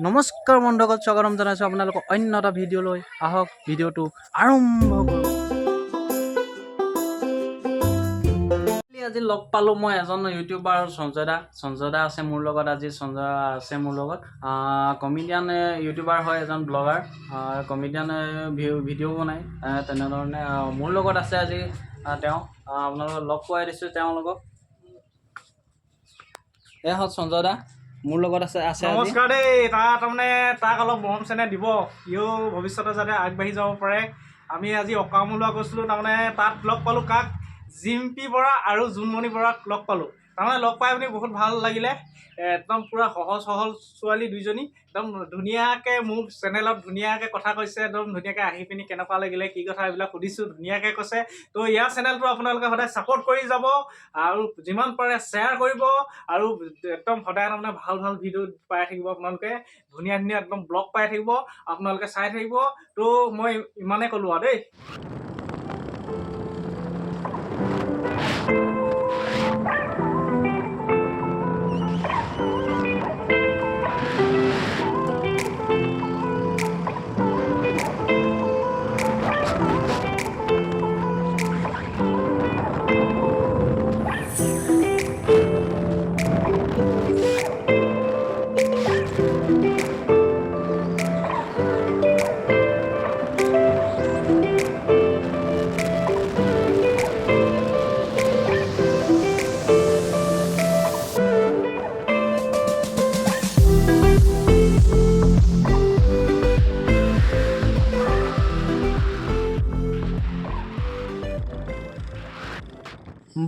নমস্কাৰ বন্ধুসকল, স্বাগতম জনাইছোঁ আপোনালোকক অন্য এটা ভিডিঅ'লৈ। আহক ভিডিঅ'টো আৰম্ভ কৰোঁ। আজি লগ পালোঁ মই এজন ইউটিউবাৰ সঞ্জয় দা আছে মোৰ লগত। আজি সঞ্জয় আছে মোৰ লগত, কমেডিয়ান ইউটিউবাৰ হয়, এজন ব্লগাৰ, কমেডিয়ান ভিডিঅ' বনায়। তেনেধৰণে মোৰ লগত আছে আজি তেওঁ। আপোনালোকক লগ পোৱাই দিছোঁ তেওঁলোকক। হওক সঞ্জয় দা মোৰ লগত আছে। নমস্কাৰ দেই। তাৰমানে তাক অলপ মৰম চেনেহ দিব, সিও ভৱিষ্যতে যাতে আগবাঢ়ি যাব পাৰে। আমি আজি অকামোলোৱা গৈছিলোঁ, তাৰমানে তাত লগ পালোঁ কাক? জিম্পী বৰা আৰু জোনমণি বৰাক লগ পালোঁ। তাৰমানে লগ পাই পিনি বহুত ভাল লাগিলে। একদম পূৰা সহজ সহজ ছোৱালী দুইজনী, একদম ধুনীয়াকৈ মোৰ চেনেলত ধুনীয়াকৈ কথা কৈছে। একদম ধুনীয়াকৈ আহি পিনি কেনেকুৱা লাগিলে, কি কথা, এইবিলাক সুধিছোঁ, ধুনীয়াকৈ কৈছে। তো ইয়াৰ চেনেলটো আপোনালোকে সদায় ছাপোৰ্ট কৰি যাব আৰু যিমান পাৰে শ্বেয়াৰ কৰিব আৰু একদম সদায় তাৰমানে ভাল ভাল ভিডিঅ' পাই থাকিব। আপোনালোকে ধুনীয়া ধুনীয়া একদম ব্লগ পাই থাকিব, আপোনালোকে চাই থাকিব। তো মই ইমানেই ক'লোঁ আৰু দেই।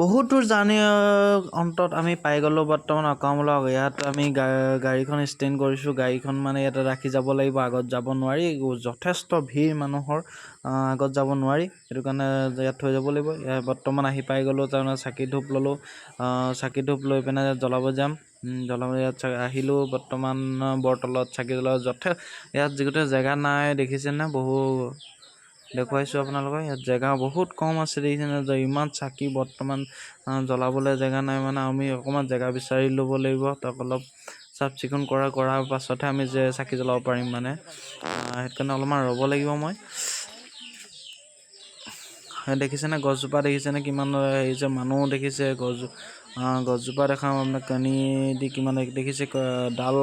বহুত দূৰ জাৰ্ণি অন্তত আমি পাই গ'লোঁ বৰ্তমান অকামোলা। ইয়াত আমি গাড়ীখন ষ্টেণ্ড কৰিছোঁ। গাড়ীখন মানে ইয়াতে ৰাখি যাব লাগিব, আগত যাব নোৱাৰি। যথেষ্ট ভিৰ মানুহৰ, আগত যাব নোৱাৰি, সেইটো কাৰণে ইয়াত থৈ যাব লাগিব। বৰ্তমান আহি পাই গ'লোঁ। তাৰমানে চাকি ধূপ ল'লোঁ, চাকি ধূপ লৈ পিনে জ্বলাব যাম। ইয়াত আহিলোঁ বৰ্তমান বৰতলত চাকি জ্বলাব। ইয়াত যিগোটেই জেগা নাই, দেখিছেনে? বহু দেখুৱাইছোঁ আপোনালোকক। ইয়াত জেগা বহুত কম আছে, দেখিছেনে? ইমান চাকি বৰ্তমান জ্বলাবলৈ জেগা নাই। মানে আমি অকণমান জেগা বিচাৰি ল'ব লাগিব। তাক অলপ চাফ চিকুণ কৰাৰ পাছতহে আমি চাকি জ্বলাব পাৰিম। মানে সেইকাৰণে অলপমান ৰ'ব লাগিব মই। দেখিছেনে গছজোপা? দেখিছেনে কিমান হেৰি মানুহ দেখিছে? গছজোপা দেখাম আপোনাক। কানি দি কিমান দেখিছে? ডাল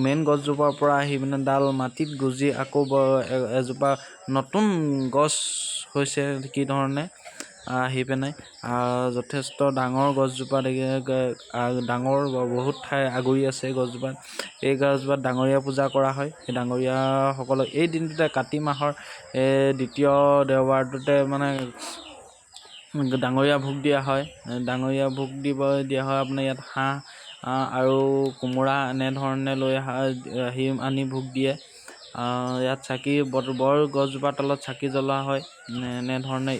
মেইন গছজোপাৰ পৰা আহি পিনে ডাল মাটিত গুজি আকৌ এজোপা নতুন গছ হৈছে। কি ধৰণে আহি পিনে যথেষ্ট ডাঙৰ গছজোপা ডাঙৰ বহুত ঠাই আগুৰি আছে গছজোপাত। এই গছজোপাত ডাঙৰীয়া পূজা কৰা হয়। সেই ডাঙৰীয়াসকলক এই দিনটোতে, কাতি মাহৰ দ্বিতীয় দেওবাৰটোতে মানে ডাঙৰীয়া ভোগ দিয়া হয়। ডাঙৰীয়া ভোগ দিয়া হয় আপোনাৰ ইয়াত হাঁহ আৰু কোমোৰা এনেধৰণে লৈ আনি ভোগ দিয়ে। ইয়াত চাকি বৰ গছজোপাৰ তলত চাকি জ্বলোৱা হয়। এনেধৰণে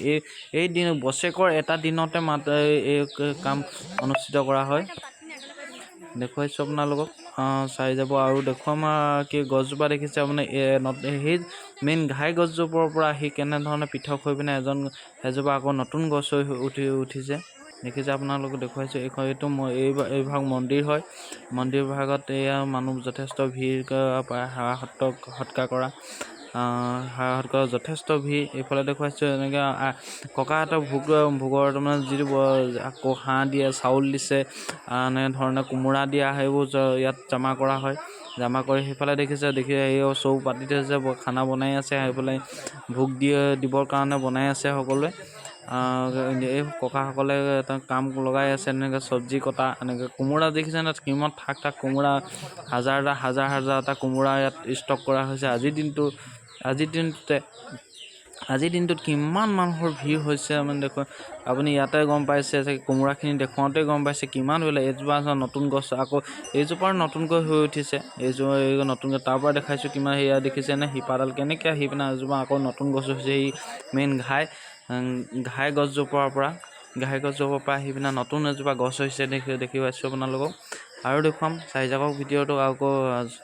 এই দিন বছৰেকৰ এটা দিনতে এই কাম অনুষ্ঠিত কৰা হয়। দেখুৱাইছোঁ আপোনালোকক, চাই যাব। আৰু দেখুৱাম কি গছজোপা দেখিছে আপুনি? সেই মেইন ঘাই গছজোপাৰ পৰা আহি কেনেধৰণে পৃথক হৈ পিনে এজোপা আকৌ নতুন গছ হৈ উঠিছে। দেখিছে আপোনালোকক? দেখুৱাইছোঁ। এইটো এইভাগ মন্দিৰ হয়। মন্দিৰ ভাগত এয়া মানুহ যথেষ্ট ভিৰ সেৱা সৎকাৰ কৰা, যথেষ্ট ভিৰ। এইফালে দেখুৱাইছোঁ এনেকৈ ককাহঁতৰ ভোগৰ তাৰমানে যিটো আকৌ হাঁহ দিয়ে, চাউল দিছে, এনেধৰণে কোমোৰা দিয়া, সেইবোৰ ইয়াত জমা কৰা হয়। জমা কৰি সেইফালে দেখিছে, এই চৌ পাতি থৈছে, খানা বনাই আছে। সেইফালে ভোগ দিবৰ কাৰণে বনাই আছে সকলোৱে। এই ককাসকলে কাম লগাই আছে, এনেকৈ চব্জি কটা, এনেকৈ কোমোৰা দেখিছেনে? কিমান ঠাক কোমোৰা, হাজাৰটা কোমোৰা ইয়াত ষ্টক কৰা হৈছে। আজিৰ দিনটোত কিমান মানুহৰ ভিৰ হৈছে মানে দেখুৱাই আপুনি ইয়াতে গম পাইছে। কোমোৰাখিনি দেখুৱাওঁতে গম পাইছে কিমান বোলে। এইজোপা নতুন গছ, আকৌ এইজোপাৰ নতুনকৈ হৈ উঠিছে। এইজোপা নতুনকৈ তাৰ পৰা দেখাইছোঁ কিমান। সেয়া দেখিছেনে? শিপাডাল কেনেকৈ আহি পিনে এজোপা আকৌ নতুন গছ হৈছে। সেই মেইন ঘাই গছজোপাৰ পৰা আহি পিনে নতুন এজোপা গছ হৈছে। দেখি পাইছোঁ আপোনালোকক। আৰু দেখুৱাম, চাই যাব ভিডিঅ'টো। আকৌ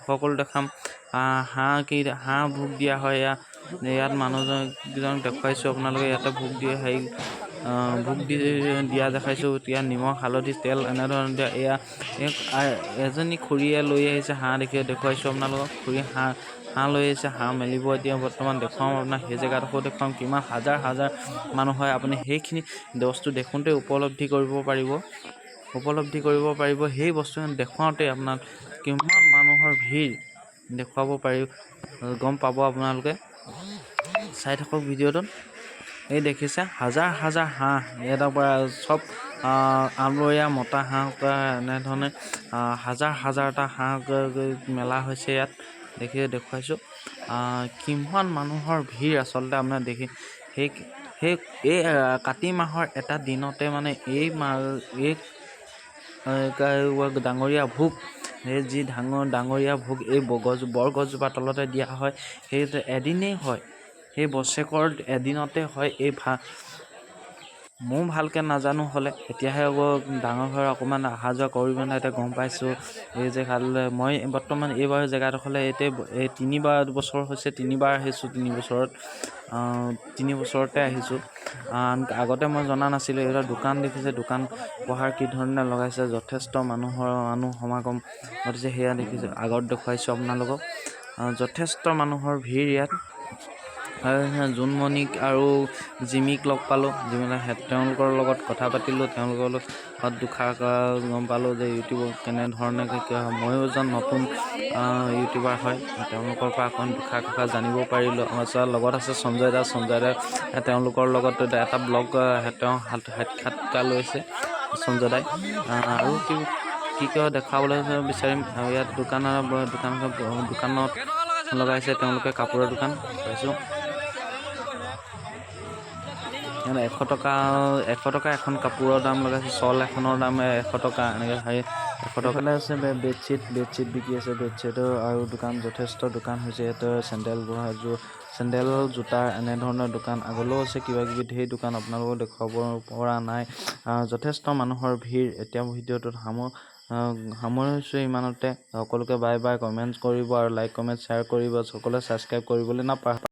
সকলো দেখাম। হাঁহ ভোগ দিয়া হয়। ইয়াত মানুহকেইজনক দেখুৱাইছোঁ আপোনালোকে। ইয়াতে ভোগ দিয়ে, ভোগ দিয়া দেখাইছোঁ। এতিয়া নিমখ হালধি তেল এনেধৰণে দিয়া। এয়া এজনী খুৰীয়ে লৈ আহিছে হাঁহ দেখুৱাইছোঁ আপোনালোকক। খুৰী হাঁহ লৈ আহিছে। হাঁহ মেলিব এতিয়া বৰ্তমান দেখুৱাম আপোনাক। সেই জেগাডোখৰ দেখুৱাম কিমান হাজাৰ হাজাৰ মানুহ হয়। আপুনি সেইখিনি বস্তু দেখোঁতে উপলব্ধি কৰিব পাৰিব। সেই বস্তুখিনি দেখুৱাওঁতে আপোনাক কিমান মানুহৰ ভিৰ দেখুৱাব পাৰি গম পাব আপোনালোকে। চাই থাকক ভিডিঅ'টোত। এই দেখিছে হাজাৰ হাজাৰ হাঁহ এটাৰ পৰা চব আমৰলীয়া মতা হাঁহ এনেধৰণে হাজাৰ হাজাৰটা হাঁহ মেলা হৈছে ইয়াত দেখুৱাইছোঁ। কিমান মানুহৰ ভিৰ আচলতে আপোনাৰ দেখি এই কাতি মাহৰ এটা দিনতে মানে এই ডাঙৰীয়া ভোগ এই যি ডাঙৰীয়া ভোগ এই বৰগছজোপাৰ তলতে দিয়া হয়। সেই এদিনেই হয়, সেই বছৰেকৰ এদিনতে হয়। ময়ো ভালকৈ নাজানো হ'লে এতিয়াহে ডাঙৰ হৈ অকণমান অহা যোৱা কৰি মানে এতিয়া গম পাইছোঁ। এই জেগালৈ মই বৰ্তমান এইবাৰ জেগাডোখৰলৈ এই 3 বছৰ হৈছে, 3 বাৰ আহিছোঁ। 3 বছৰতে আহিছোঁ। আগতে মই জনা নাছিলোঁ। এইবিলাক দোকান দেখিছে, দোকান পোহাৰ কি ধৰণে লগাইছে, যথেষ্ট মানুহ সমাগম ঘটিছে। সেয়া দেখিছোঁ, আগত দেখুৱাইছোঁ আপোনালোকক। যথেষ্ট মানুহৰ ভিৰ ইয়াত। জোনমণিক আৰু জিমিক লগ পালোঁ। তেওঁলোকৰ লগত কথা পাতিলোঁ। তেওঁলোকৰ লগত দুষাৰ গম পালোঁ যে ইউটিউবৰ কেনেধৰণে ময়ো এজন নতুন ইউটিউবাৰ হয়। তেওঁলোকৰ পৰা অকণ দুষাৰ কথা জানিব পাৰিলোঁ। আমাৰ লগত আছে সঞ্জয় দা। তেওঁলোকৰ লগত এটা ব্লগ তেওঁ সাক্ষাৎকাৰ লৈছে সঞ্জয় দাই। আৰু কি দেখাবলৈ বিচাৰিম। ইয়াত দোকানত লগাইছে তেওঁলোকে কাপোৰৰ দোকান পাইছোঁ। 100 টকা এখন কাপোৰৰ দাম লগাইছে। শ্বল এখনৰ দাম 100 টকা। এনেকৈ 100 টকালৈ আছে বেডশ্বীট বিকি আছে। বেডশ্বীটৰ আৰু দোকান যথেষ্ট দোকান হৈছে। ইয়াতে চেণ্ডেল জোতাৰ এনেধৰণৰ দোকান আগলৈও আছে। কিবা কিবি ঢেৰ দোকান আপোনালোকক দেখুৱাব পৰা নাই। যথেষ্ট মানুহৰ ভিৰ। এতিয়া ভিডিঅ'টোত সামৰিছোঁ ইমানতে। সকলোকে বাই কমেণ্ট কৰিব আৰু লাইক কমেণ্ট শ্বেয়াৰ কৰিব। সকলোৱে ছাবস্ক্ৰাইব কৰিবলৈ নাপাহৰিব।